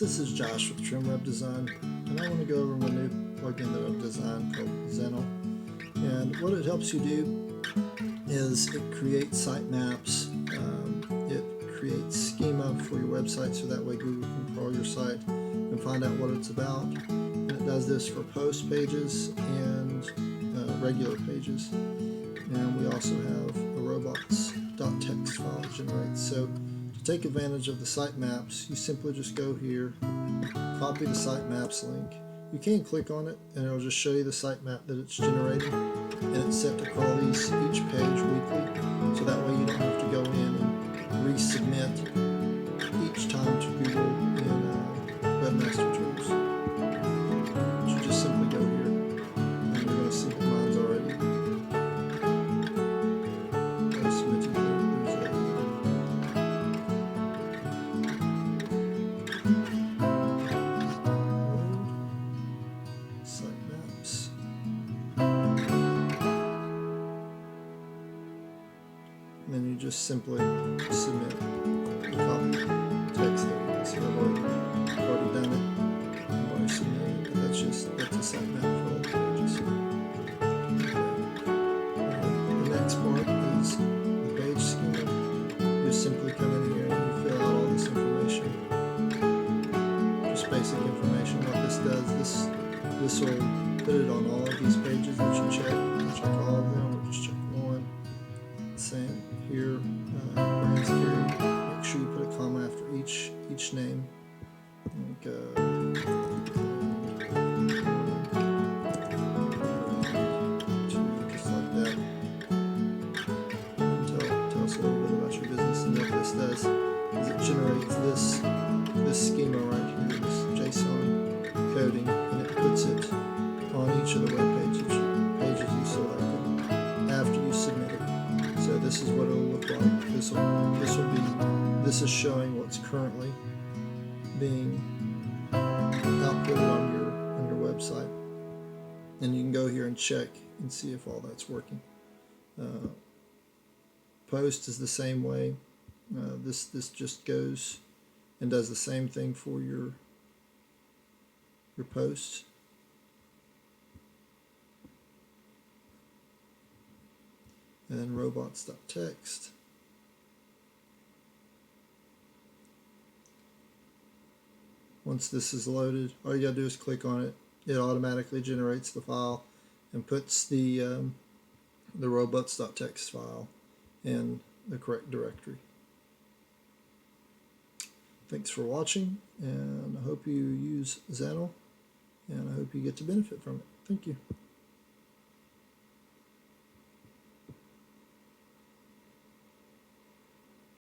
This is Josh with Trim Web Design, and I want to go over my new plugin that I've designed called Xenial. And what it helps you do is it creates sitemaps, it creates schema for your website so that way Google can crawl your site and find out what it's about. And it does this for post pages and regular pages. And we also have a robots.txt file that generates. So to take advantage of the sitemaps, you simply just go here, copy the sitemaps link. You can click on it and it'll just show you the sitemap that it's generating, and it's set to crawl each page weekly, so that way you don't have to go in and resubmit each time to Google in Webmaster Tools. You just simply go here and you're going to see that mine's already submitted. Sitemaps. And then you just simply submit the copy text there. So I've already done it. I've already submitted it, but that's a sitemap for all the pages. The next part is the page schema. You simply come in here and you fill out all this information. Just basic information. What this does, this will put it on all of these pages that you check. You check all of them, or just check one. Same here, brand security. Make sure you put a comma after each name. Like, just like that. Tell us a little bit about your business. And what this does is it generates this schema right here, this JSON coding, and it puts it on each of the web pages you selected after you submit it. So this is what it'll look like. This is showing what's currently being outputted on your website, and you can go here and check and see if all that's working. Post is the same way. This just goes and does the same thing for your posts. And then robots.txt. Once this is loaded, all you gotta do is click on it. It automatically generates the file and puts the robots.txt file in the correct directory. Thanks for watching, and I hope you use Xenial, and I hope you get to benefit from it. Thank you.